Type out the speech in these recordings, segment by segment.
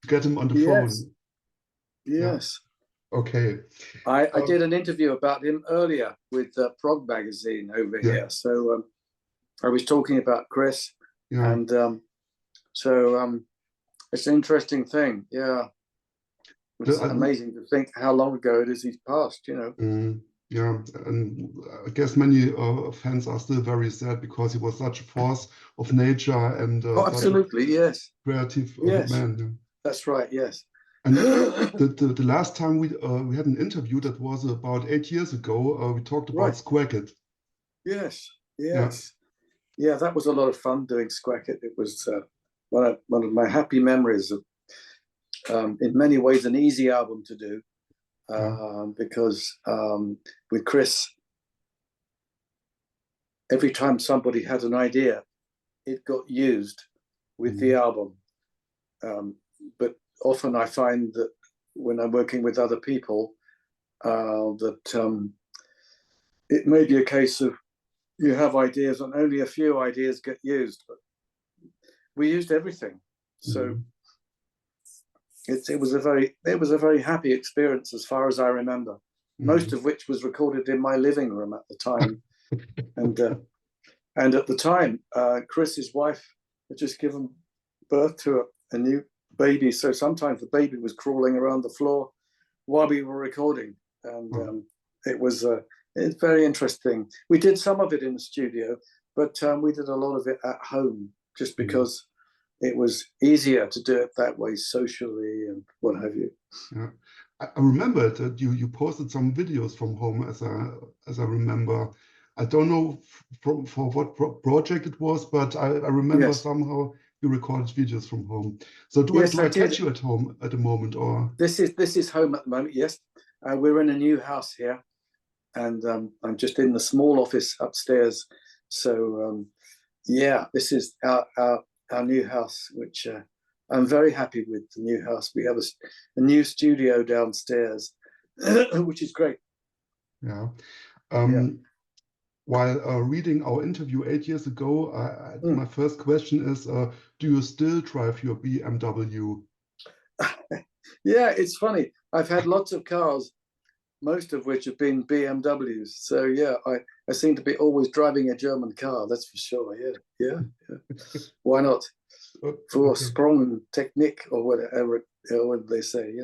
get him on the Yes, phone. Yeah. yes. Okay. I did an interview about him earlier with Prog magazine over Yeah. here. So I was talking about Chris, Yeah. and so it's an interesting thing. Yeah, it's amazing to think how long ago it is he's passed. Yeah, and I guess many fans are still very sad because he was such a force of nature and Oh, such a absolutely, yes, creative yes, man. Yeah. that's right, yes. And the last time we had an interview that was about 8 years ago, we talked about Right. Squacket. Yes, Yeah. yes, yeah. That was a lot of fun doing Squacket. It was one of my happy memories of, in many ways, an easy album to do because with Chris, every time somebody had an idea, it got used with the album. But often I find that when I'm working with other people, that it may be a case of you have ideas and only a few ideas get used. But we used everything, so it was a very happy experience as far as I remember. Most of which was recorded in my living room at the time, and at the time, Chris's wife had just given birth to a new baby, so sometimes the baby was crawling around the floor while we were recording, and it's very interesting. We did some of it in the studio, but we did a lot of it at home, just because it was easier to do it that way socially and what have you. Yeah, I remember that you posted some videos from home, as I remember. I don't know for what project it was, but I remember somehow you recorded videos from home. So do I catch you at home at the moment, or this is home at the moment? Yes, we're in a new house here, and I'm just in the small office upstairs. So yeah, this is our new house, which I'm very happy with. The new house. We have a new studio downstairs, which is great. Yeah. Yeah. While reading our interview 8 years ago, my first question is, do you still drive your BMW? Yeah, it's funny. I've had lots of cars, most of which have been BMWs. So yeah, I seem to be always driving a German car, that's for sure. Yeah. Why not? For strong technique or whatever, what they say,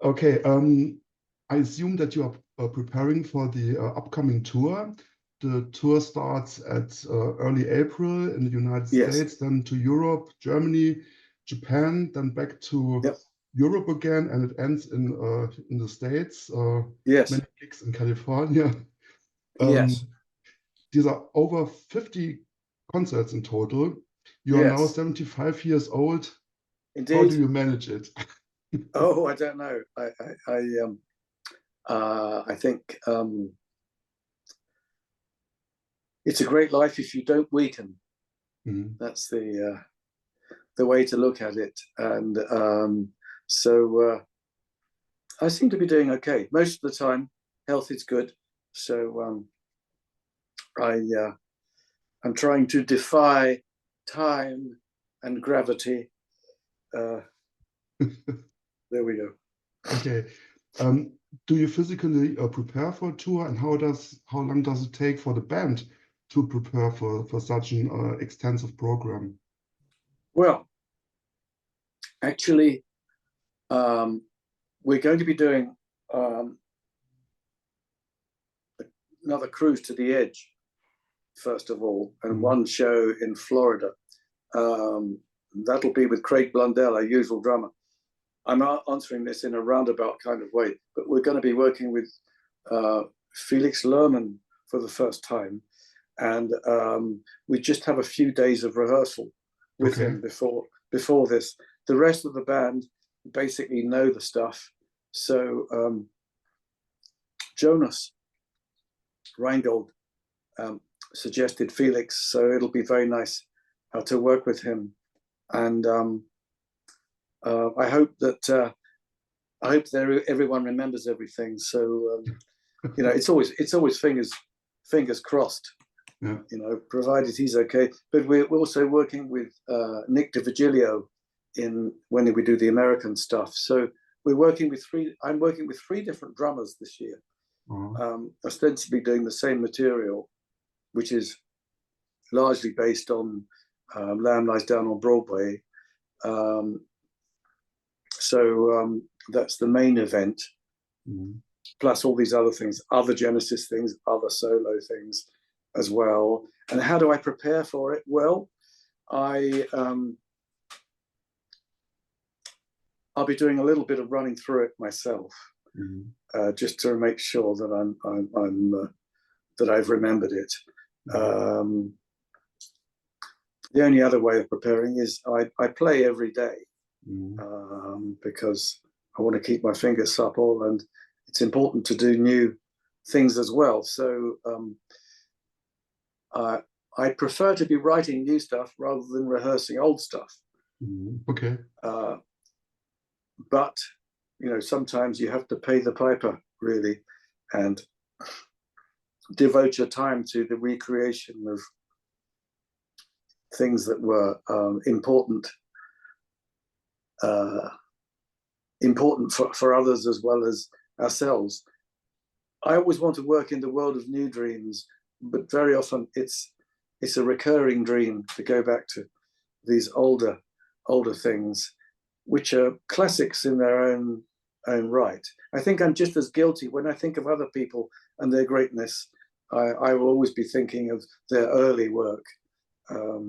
Okay, I assume that you are preparing for the upcoming tour. The tour starts at early April in the United States, then to Europe, Germany, Japan, then back to Europe again, and it ends in the States. Many gigs in California. These are over 50 concerts in total. You are now 75 years old. Indeed. How do you manage it? Oh, I don't know. I think it's a great life if you don't weaken. That's the way to look at it. And so I seem to be doing okay most of the time. Health is good, so I'm trying to defy time and gravity. There we go. Okay. Do you physically prepare for a tour, and how long does it take for the band to prepare for such an extensive program? Well, actually, we're going to be doing another cruise to the edge, first of all, and one show in Florida. That'll be with Craig Blundell, our usual drummer. I'm answering this in a roundabout kind of way, but we're going to be working with Felix Lerman for the first time. And we just have a few days of rehearsal with him before this. The rest of the band basically know the stuff. So Jonas Reingold suggested Felix, so it'll be very nice to work with him. And I hope that everyone remembers everything. So it's always fingers crossed. Provided he's okay. But we're also working with Nick DiVigilio when we do the American stuff. So I'm working with three different drummers this year, ostensibly doing the same material, which is largely based on Lamb Lies Down on Broadway. So that's the main event, plus all these other things, other Genesis things, other solo things as well. And how do I prepare for it? Well, I'll be doing a little bit of running through it myself, just to make sure that that I've remembered it. The only other way of preparing is I play every day, because I want to keep my fingers supple, and it's important to do new things as well. So I prefer to be writing new stuff rather than rehearsing old stuff. Okay. But sometimes you have to pay the piper, really, and devote your time to the recreation of things that were important for others as well as ourselves. I always want to work in the world of new dreams, but very often it's a recurring dream to go back to these older things, which are classics in their own right. I think I'm just as guilty when I think of other people and their greatness. I will always be thinking of their early work, but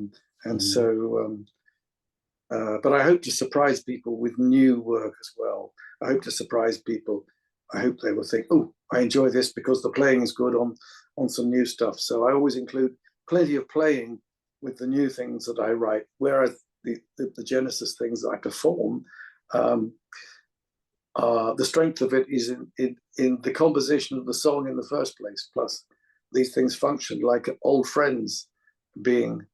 I hope to surprise people with new work as well. I hope to surprise people. I hope they will think, "Oh, I enjoy this because the playing is good on some new stuff." So I always include plenty of playing with the new things that I write, whereas the Genesis things that I perform, the strength of it is in the composition of the song in the first place. Plus, these things function like old friends being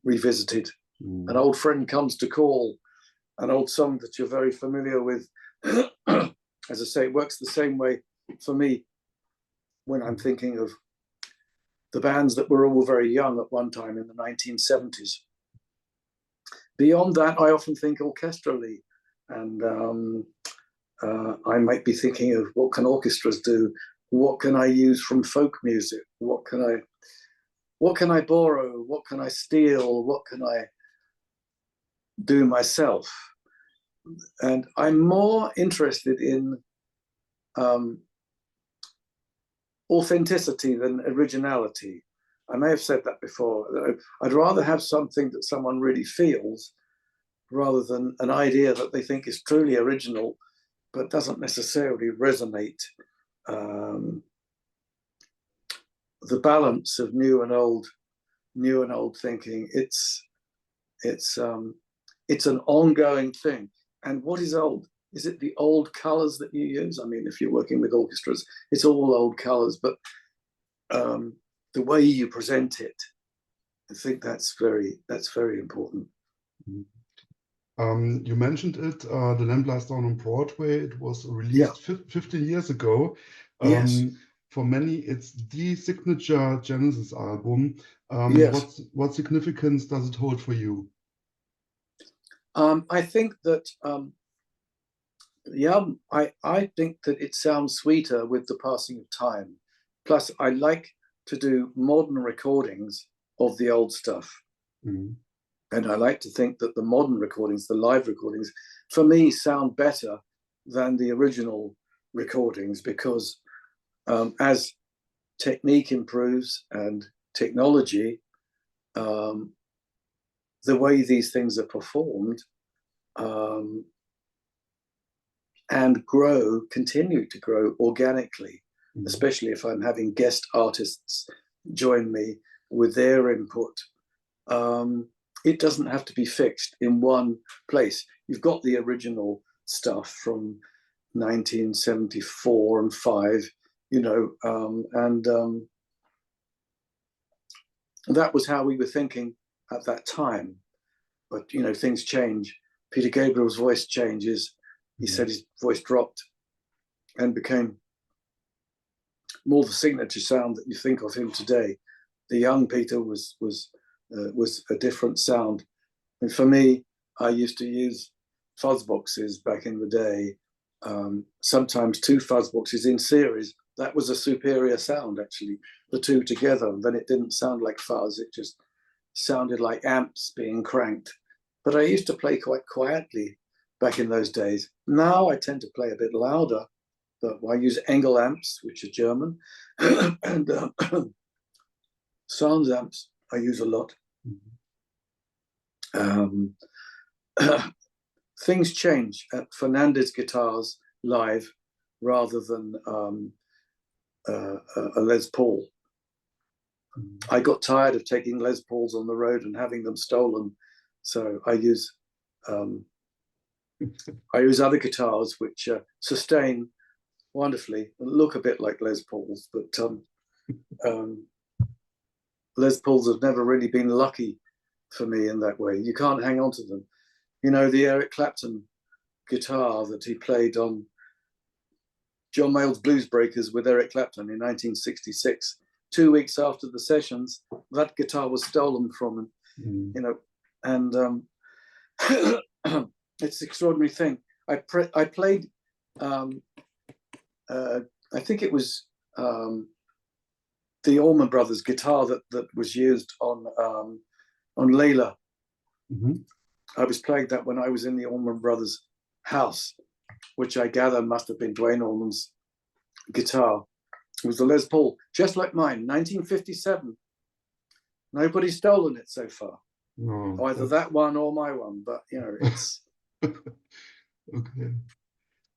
revisited. An old friend comes to call, an old song that you're very familiar with. As I say, it works the same way for me when I'm thinking of the bands that were all very young at one time in the 1970s. Beyond that, I often think orchestrally, and I might be thinking of what can orchestras do? What can I use from folk music? What can I borrow? What can I steal? What can I do myself? And I'm more interested in authenticity than originality. I may have said that before. I'd rather have something that someone really feels rather than an idea that they think is truly original but doesn't necessarily resonate. The balance of new and old thinking, it's an ongoing thing. And what is old? Is it the old colors that you use? I mean, if you're working with orchestras, it's all old colors, but the way you present it, I think that's very important. You mentioned it, The Lamb Lies Down on Broadway. It was released 15 years ago. Yes. For many, it's the signature Genesis album. Yes. What significance does it hold for you? I think that the album, I think that it sounds sweeter with the passing of time. Plus, I like to do modern recordings of the old stuff. And I like to think that the modern recordings, the live recordings, for me sound better than the original recordings, because as technique improves and technology, the way these things are performed and continue to grow organically, especially if I'm having guest artists join me with their input. It doesn't have to be fixed in one place. You've got the original stuff from 1974 and 5, and that was how we were thinking at that time. But, things change. Peter Gabriel's voice changes. He said his voice dropped and became more the signature sound that you think of him today. The young Peter was a different sound. And for me, I used to use fuzz boxes back in the day, sometimes 2 fuzz boxes in series. That was a superior sound, actually, the 2 together. And then it didn't sound like fuzz, it just sounded like amps being cranked. But I used to play quite quietly back in those days. Now I tend to play a bit louder, but I use Engel amps, which are German, and sound amps I use a lot. Things change at Fernandez guitars live rather than a Les Paul. I got tired of taking Les Pauls on the road and having them stolen, so I use other guitars which sustain wonderfully and look a bit like Les Pauls, but Les Pauls have never really been lucky for me in that way. You can't hang on to them. You know, the Eric Clapton guitar that he played on John Mayall's Blues Breakers with Eric Clapton in 1966, 2 weeks after the sessions, that guitar was stolen from him, you know, and it's an extraordinary thing. I played, I think it was the Allman Brothers guitar that was used on Layla. I was playing that when I was in the Allman Brothers house, which I gather must have been Duane Allman's guitar. It was the Les Paul, just like mine, 1957. Nobody's stolen it so far. No, either that one or my one, but you know, it's okay.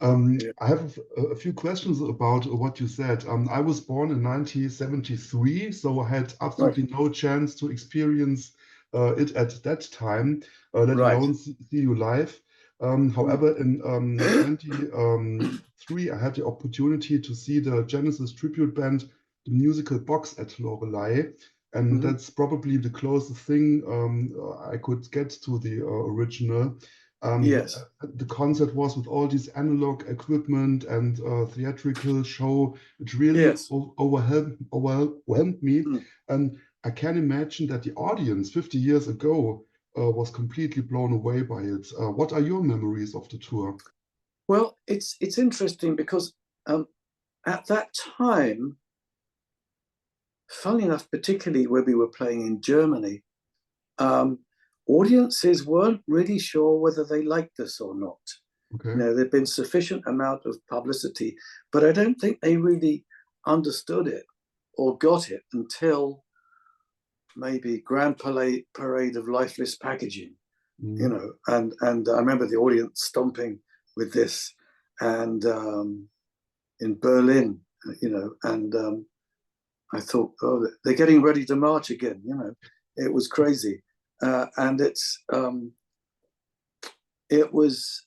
Yeah. I have a few questions about what you said. I was born in 1973, so I had absolutely no chance to experience it at that time, let alone see you live. However, in 1993, I had the opportunity to see the Genesis tribute band, the musical Box at Loreley, and that's probably the closest thing I could get to the original. Yes. The concert was with all this analog equipment and theatrical show. It really overwhelmed me. And I can imagine that the audience 50 years ago was completely blown away by it. What are your memories of the tour? Well, it's interesting because at that time, funny enough, particularly where we were playing in Germany, audiences weren't really sure whether they liked us or not. Okay. You know, there'd been sufficient amount of publicity, but I don't think they really understood it or got it until maybe Grand Parade of Lifeless Packaging, you know, and I remember the audience stomping with this, and in Berlin, you know, and I thought, oh, they're getting ready to march again, you know. It was crazy. And it was,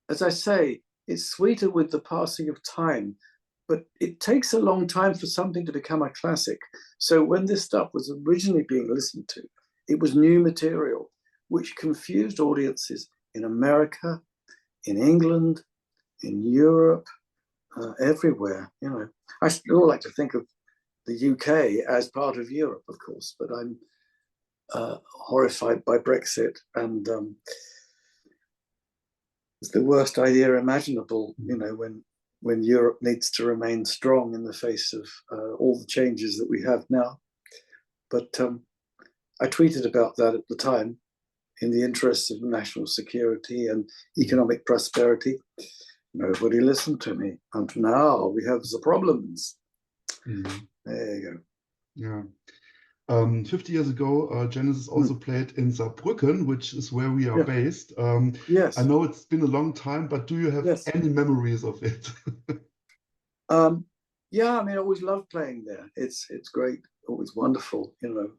as I say, it's sweeter with the passing of time, but it takes a long time for something to become a classic. So when this stuff was originally being listened to, it was new material, which confused audiences in America, in England, in Europe, everywhere, you know. I still like to think of the UK as part of Europe, of course, but I'm horrified by Brexit, and it's the worst idea imaginable, you know, when Europe needs to remain strong in the face of all the changes that we have now. But I tweeted about that at the time in the interests of national security and economic prosperity. Nobody listened to me, and now we have the problems. There you go. Yeah. 50 years ago, Genesis also played in Saarbrücken, which is where we are based. Yes. I know it's been a long time, but do you have any memories of it? Yeah, I mean, I always loved playing there. It's great, always wonderful, you know.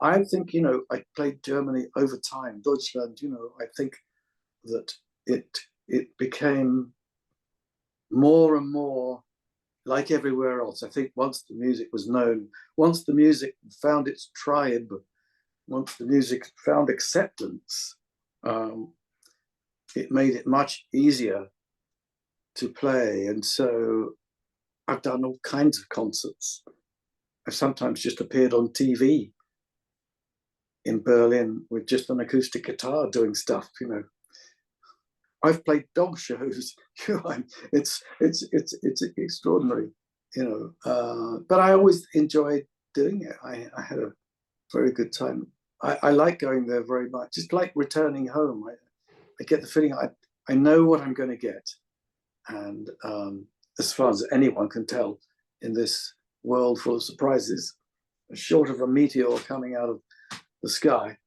I think, you know, I played Germany over time, Deutschland, you know. I think that it became more and more like everywhere else. I think once the music was known, once the music found its tribe, once the music found acceptance, it made it much easier to play. And so I've done all kinds of concerts. I've sometimes just appeared on TV in Berlin with just an acoustic guitar doing stuff, you know. I've played dog shows. It's extraordinary, you know. But I always enjoyed doing it. I had a very good time. I like going there very much. It's like returning home. I get the feeling I know what I'm going to get, and as far as anyone can tell, in this world full of surprises, short of a meteor coming out of the sky.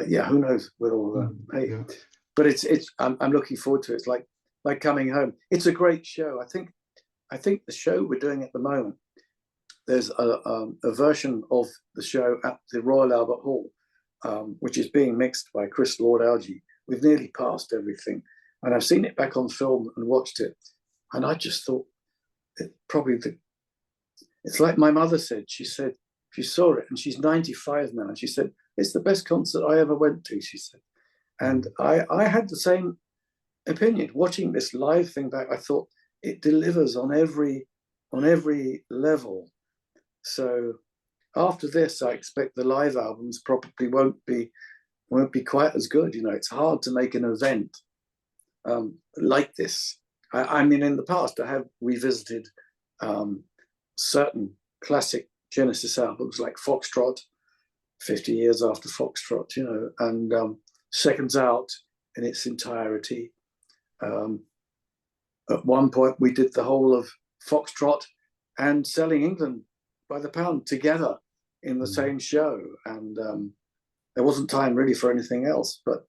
Yeah, who knows with all that. Hey, yeah. But I'm looking forward to it. It's like coming home. It's a great show. I think the show we're doing at the moment, there's a version of the show at the Royal Albert Hall, which is being mixed by Chris Lord-Alge. We've nearly passed everything, and I've seen it back on film and watched it, and I just thought it's like my mother said. She said she saw it, and she's 95 now, and she said it's the best concert I ever went to. She said, and I had the same opinion. Watching this live thing back, I thought it delivers on every level. So after this, I expect the live albums probably won't be quite as good. You know, it's hard to make an event like this. I mean, in the past, I have revisited certain classic Genesis albums like Foxtrot, 50 years after Foxtrot, you know, and Seconds Out in its entirety. At one point, we did the whole of Foxtrot and Selling England by the Pound together in the same show, and there wasn't time really for anything else. But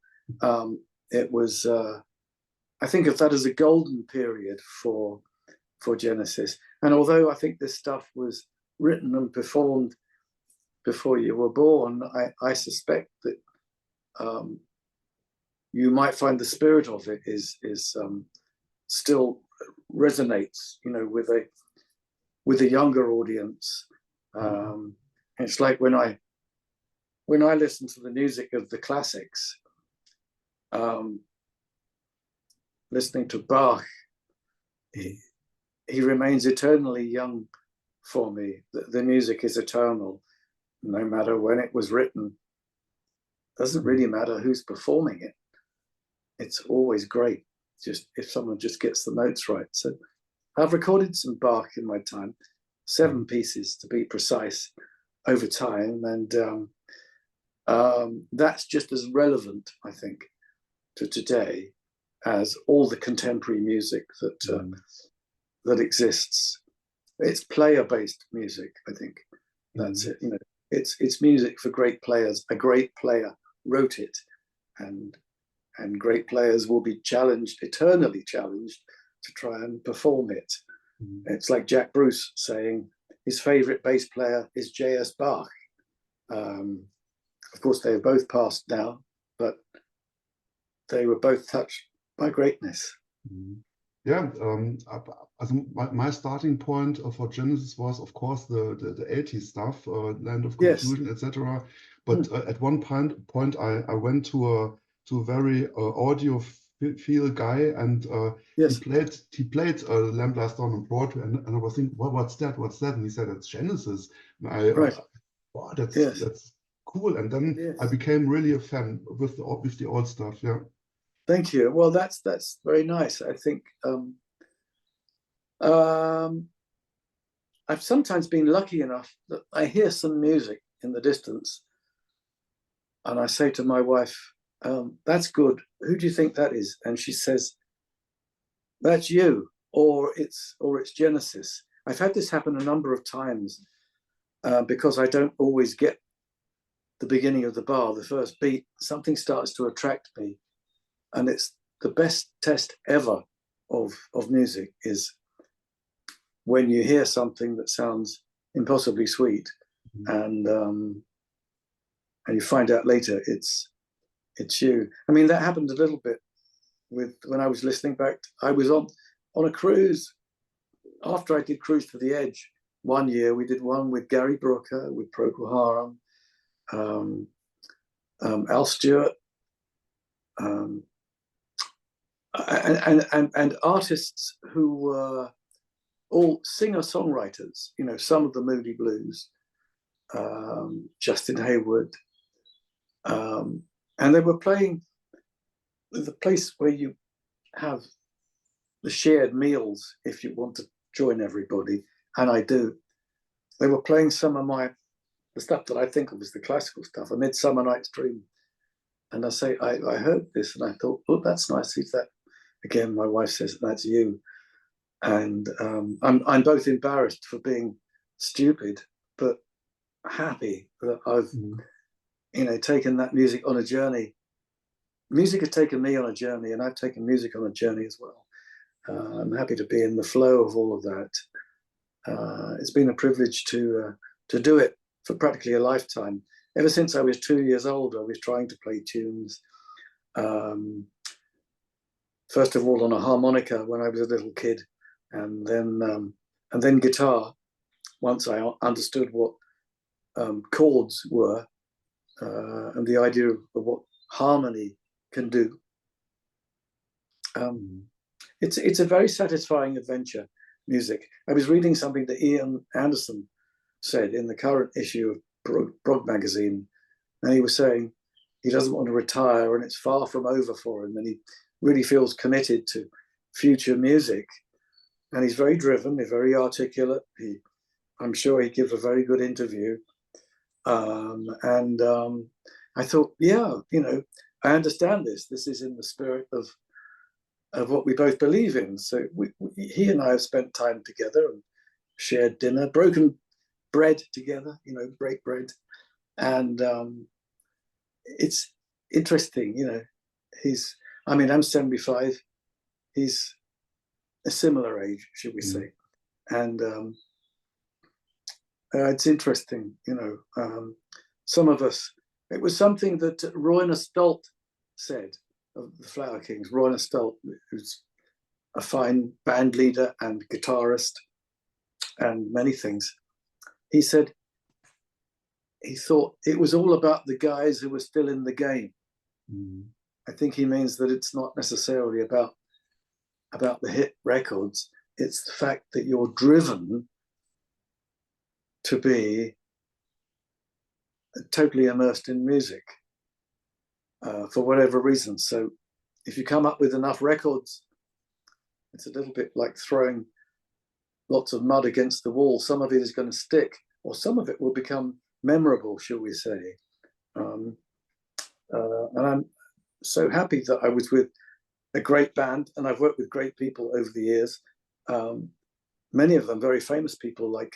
it was. I think of that as a golden period for Genesis. And although I think this stuff was written and performed before you were born, I suspect that you might find the spirit of it is still resonates, you know, with a younger audience. It's like when I listen to the music of the classics, listening to Bach, he remains eternally young for me. The music is eternal, no matter when it was written. Doesn't really matter who's performing it. It's always great, just if someone just gets the notes right. So I've recorded some Bach in my time, 7 pieces to be precise, over time, and that's just as relevant, I think, to today as all the contemporary music that exists. It's player-based music, I think. That's it. You know, it's music for great players. A great player wrote it, and great players will be challenged, eternally challenged, to try and perform it. It's like Jack Bruce saying his favorite bass player is J.S. Bach. Of course, they have both passed now, but they were both touched by greatness. Yeah, my starting point for Genesis was, of course, the 80s stuff, Land of Confusion, etc. But at one point, I went to a very audiophile guy, and he played Lamb Lies Down on Broadway, and I was thinking, well, what's that? And he said, it's Genesis. And wow, that's cool. And then I became really a fan with the old stuff. Yeah. Thank you. Well, that's very nice. I think I've sometimes been lucky enough that I hear some music in the distance, and I say to my wife, "That's good. Who do you think that is?" And she says, "That's you, or it's Genesis." I've had this happen a number of times because I don't always get the beginning of the bar, the first beat. Something starts to attract me. And it's the best test ever of music is when you hear something that sounds impossibly sweet, and you find out later it's you. I mean, that happened a little bit when I was listening back. I was on a cruise after I did Cruise to the Edge. One year we did one with Gary Brooker, with Procol Harum, Al Stewart. And artists who were all singer-songwriters, you know, some of the Moody Blues, Justin Hayward, and they were playing the place where you have the shared meals if you want to join everybody, and I do. They were playing some of the stuff that I think of as the classical stuff, A Midsummer Night's Dream. And I heard this and I thought, oh, that's nice. Who's that? Again, my wife says, that's you. And I'm both embarrassed for being stupid, but happy that I've, you know, taken that music on a journey. Music has taken me on a journey, and I've taken music on a journey as well. I'm happy to be in the flow of all of that. It's been a privilege to do it for practically a lifetime. Ever since I was 2 years old, I was trying to play tunes. First of all, on a harmonica when I was a little kid, and then guitar. Once I understood what chords were and the idea of what harmony can do. It's a very satisfying adventure, music. I was reading something that Ian Anderson said in the current issue of Broad magazine, and he was saying he doesn't want to retire and it's far from over for him, and he really feels committed to future music, and he's very driven, he's very articulate. I'm sure he'd give a very good interview, and I thought, yeah, you know, I understand this is in the spirit of what we both believe in. So he and I have spent time together and shared dinner, broken bread together, you know, break bread. And it's interesting, you know, I'm 75, he's a similar age, should we say. And it's interesting, you know, some of us, it was something that Royner Stolt said of the Flower Kings. Royner Stolt, who's a fine band leader and guitarist and many things. He said he thought it was all about the guys who were still in the game. I think he means that it's not necessarily about the hit records. It's the fact that you're driven to be totally immersed in music for whatever reason. So if you come up with enough records, it's a little bit like throwing lots of mud against the wall. Some of it is going to stick, or some of it will become memorable, shall we say. And I'm so happy that I was with a great band, and I've worked with great people over the years. Many of them very famous people like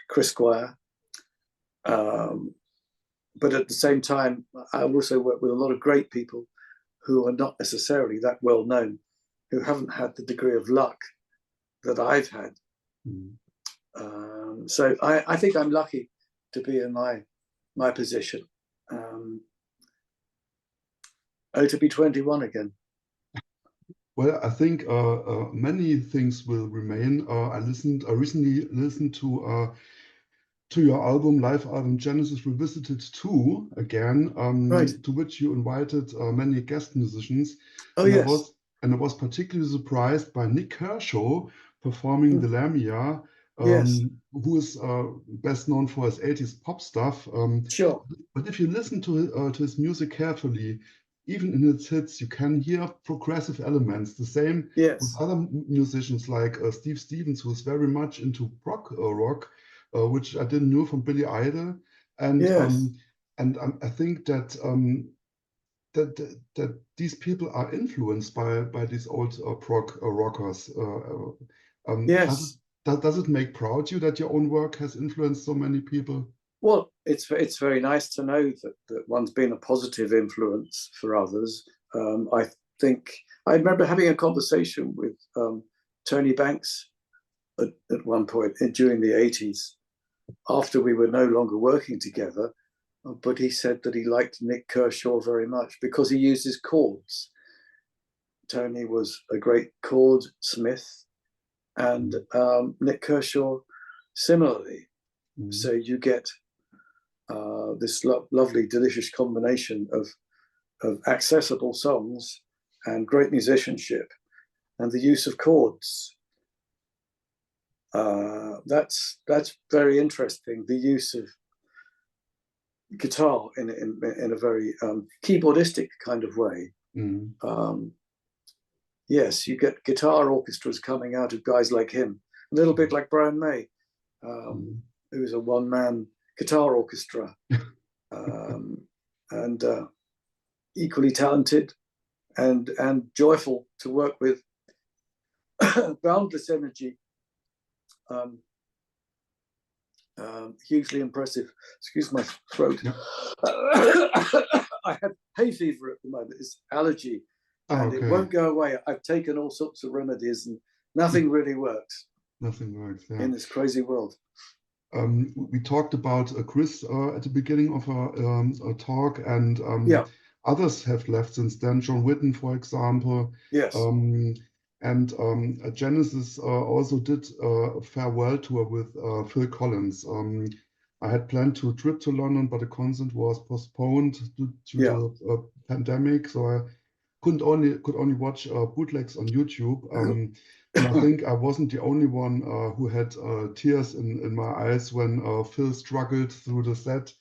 Chris Squire. But at the same time, I also work with a lot of great people who are not necessarily that well known, who haven't had the degree of luck that I've had. So I think I'm lucky to be in my position. To be 21 again. Well, I think many things will remain. I recently listened to your live album Genesis Revisited 2 again, right. To which you invited many guest musicians. Oh, and yes. I was particularly surprised by Nick Kershaw performing the Lamia, yes. who is best known for his 80s pop stuff. Sure. But if you listen to his music carefully, even in its hits, you can hear progressive elements. The same with other musicians like Steve Stevens, who is very much into rock, which I didn't know from Billy Idol, and I think that that these people are influenced by these old prog rockers. Does it make proud you that your own work has influenced so many people? Well, it's very nice to know that one's been a positive influence for others. I think I remember having a conversation with Tony Banks at one point during the 80s, after we were no longer working together, but he said that he liked Nick Kershaw very much because he used his chords. Tony was a great chord smith, and Nick Kershaw similarly. So you get this lovely, delicious combination of accessible songs and great musicianship and the use of chords. That's very interesting. The use of guitar in a very keyboardistic kind of way. Yes, you get guitar orchestras coming out of guys like him, a little bit like Brian May, who's a one-man guitar orchestra, and equally talented and joyful to work with, boundless energy, hugely impressive. Excuse my throat. Yeah. I have hay fever at the moment. It's allergy, and it won't go away. I've taken all sorts of remedies, and nothing really works. Nothing works, yeah, in this crazy world. We talked about Chris at the beginning of our talk, and others have left since then. John Witten, for example. Yes. And Genesis also did a farewell tour with Phil Collins. I had planned to trip to London, but the concert was postponed due to the pandemic, so I could only watch bootlegs on YouTube. And I think I wasn't the only one who had tears in my eyes when Phil struggled through the set,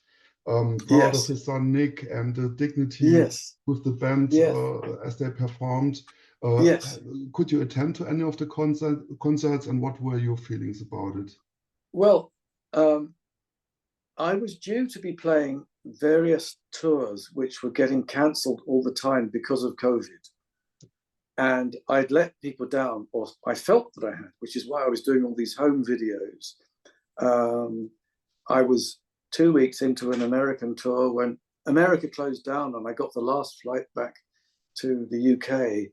proud of his son Nick and the dignity with the band as they performed. Could you attend to any of the concerts, and what were your feelings about it? Well, I was due to be playing various tours which were getting cancelled all the time because of COVID. And I'd let people down, or I felt that I had, which is why I was doing all these home videos. I was 2 weeks into an American tour when America closed down, and I got the last flight back to the UK.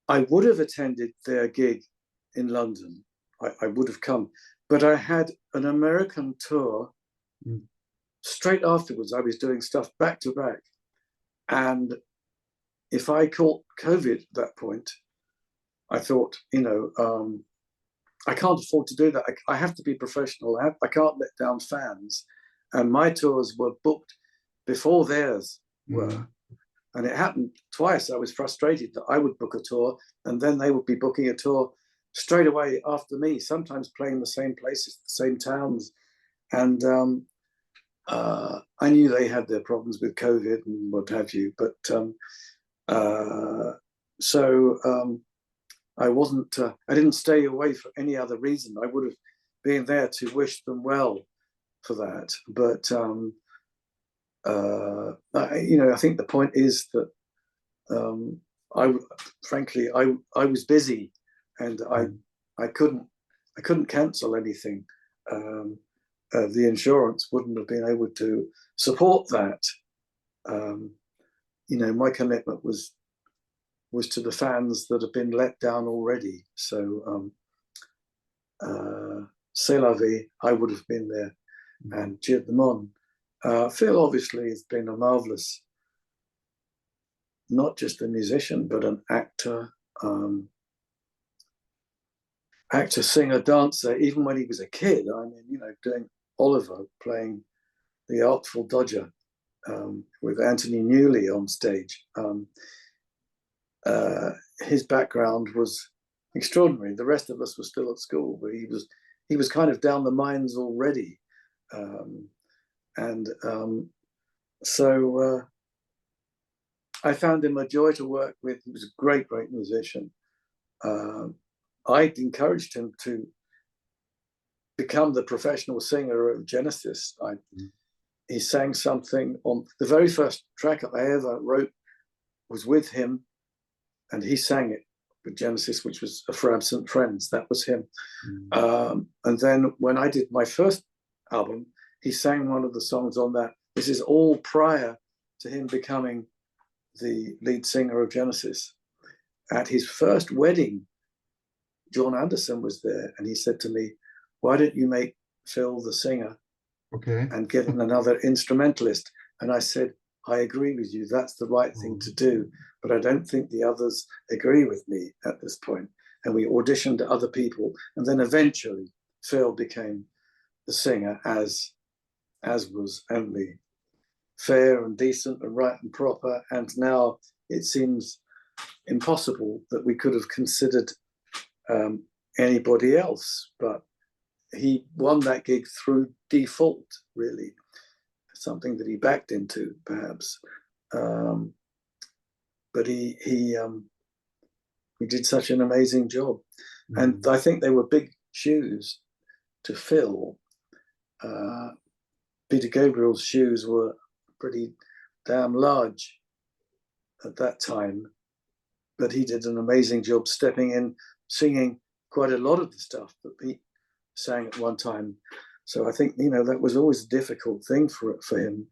I would have attended their gig in London. I would have come, but I had an American tour straight afterwards. I was doing stuff back to back. And if I caught COVID at that point, I thought, I can't afford to do that. I have to be professional. I can't let down fans. And my tours were booked before theirs were. And it happened twice. I was frustrated that I would book a tour and then they would be booking a tour straight away after me, sometimes playing the same places, the same towns. And I knew they had their problems with COVID and what have you, but I wasn't. I didn't stay away for any other reason. I would have been there to wish them well for that. But I think the point is that frankly, I was busy, and I couldn't cancel anything. The insurance wouldn't have been able to support that. My commitment was to the fans that have been let down already. So, c'est la vie, I would have been there and cheered them on. Phil obviously has been a marvelous, not just a musician, but an actor, singer, dancer, even when he was a kid. I mean, doing Oliver, playing the Artful Dodger with Anthony Newley on stage. His background was extraordinary. The rest of us were still at school, but he was kind of down the mines already. So I found him a joy to work with. He was a great, great musician. I encouraged him to become the professional singer of Genesis. He sang something on the very first track I ever wrote was with him, and he sang it with Genesis, which was For Absent Friends. That was him. And then when I did my first album, he sang one of the songs on that. This is all prior to him becoming the lead singer of Genesis. At his first wedding, John Anderson was there, and he said to me, "Why don't you make Phil the singer and get another instrumentalist?" And I said, "I agree with you. That's the right thing to do. But I don't think the others agree with me at this point." And we auditioned other people. And then eventually Phil became the singer, as was only fair and decent and right and proper. And now it seems impossible that we could have considered anybody else. But he won that gig through default, really, something that he backed into, perhaps. But he did such an amazing job, and I think they were big shoes to fill. Peter Gabriel's shoes were pretty damn large at that time, but he did an amazing job stepping in, singing quite a lot of the stuff that Pete sang at one time. So I think, you know, that was always a difficult thing for him,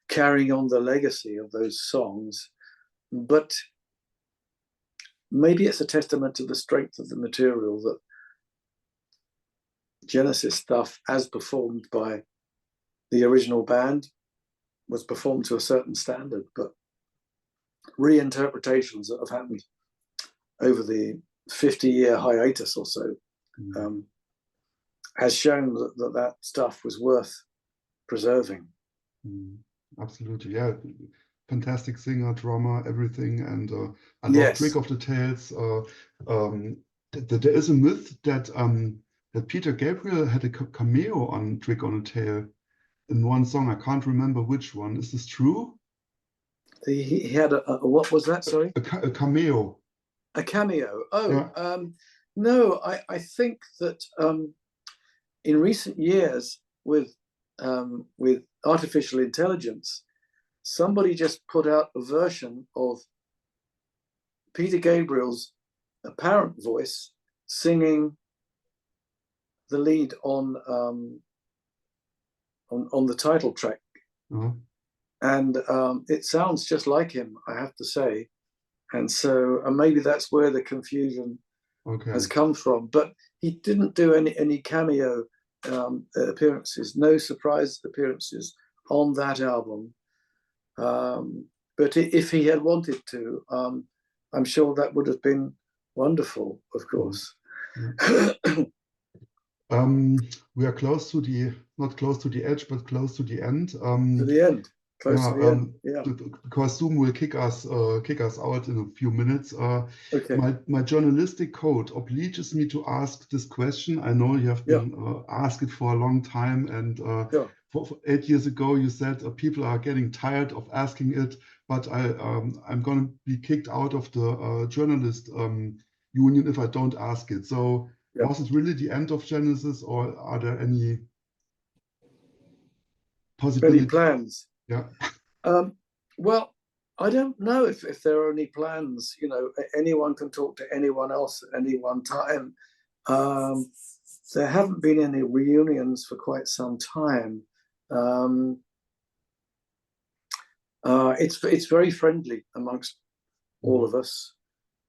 carrying on the legacy of those songs. But maybe it's a testament to the strength of the material that Genesis stuff, as performed by the original band, was performed to a certain standard, but reinterpretations that have happened over the 50-year hiatus or so has shown that stuff was worth preserving. Absolutely, yeah. Fantastic singer, drummer, everything, and I love Trick of the Tails. There is a myth that that Peter Gabriel had a cameo on Trick on a Tail in one song. I can't remember which one. Is this true? He had a what was that? Sorry, a cameo. A cameo. Oh, yeah. No. I think that in recent years, with artificial intelligence, somebody just put out a version of Peter Gabriel's apparent voice singing the lead on the title track, and it sounds just like him, I have to say, and so maybe that's where the confusion has come from. But he didn't do any cameo appearances, no surprise appearances on that album. But if he had wanted to, I'm sure that would have been wonderful, of course. We are close to not close to the edge, but close to the end. To the end. Close to the end. Yeah. Because Zoom will kick us out in a few minutes. Okay. My journalistic code obliges me to ask this question. I know you have been asked it for a long time, and for 8 years ago you said people are getting tired of asking it, but I'm going to be kicked out of the journalist union if I don't ask it. So was it really the end of Genesis, or are there any possibilities? Any plans? Yeah. Well, I don't know if there are any plans. You know, anyone can talk to anyone else at any one time. There haven't been any reunions for quite some time. It's very friendly amongst all of us,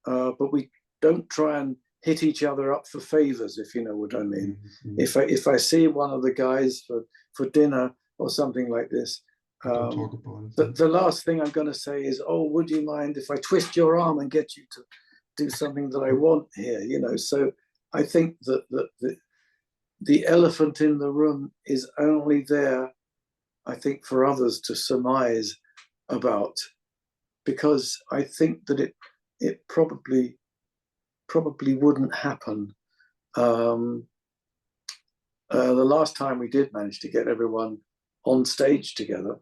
but we don't try and hit each other up for favors, if you know what I mean. If I see one of the guys for dinner or something like this, don't talk about it. The last thing I'm going to say is, oh, would you mind if I twist your arm and get you to do something that I want here? You know, so I think that the elephant in the room is only there, I think, for others to surmise about, because I think that it probably wouldn't happen. The last time we did manage to get everyone on stage together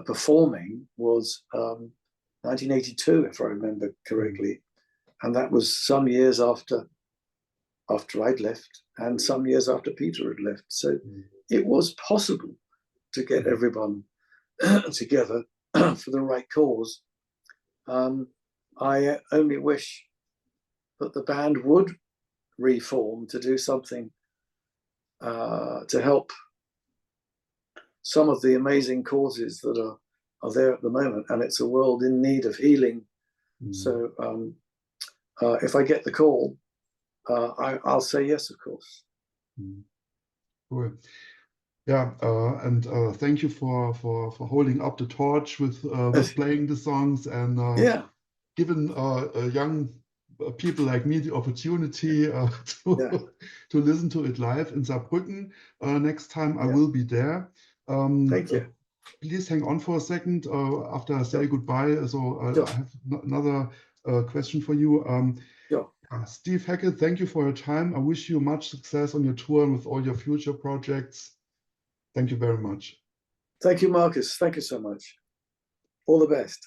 performing was 1982, if I remember correctly, and that was some years after I'd left and some years after Peter had left. So it was possible to get everyone together for the right cause. I only wish that the band would reform to do something to help some of the amazing causes that are there at the moment, and it's a world in need of healing. So if I get the call, I'll say yes, of course. Cool. Yeah, and thank you for holding up the torch with playing the songs and giving young people like me the opportunity to listen to it live in Saarbrücken. Next time I will be there. Thank you. please hang on for a second after I say goodbye. So I have another question for you. Steve Hackett, thank you for your time. I wish you much success on your tour and with all your future projects. Thank you very much. Thank you, Marcus. Thank you so much. All the best.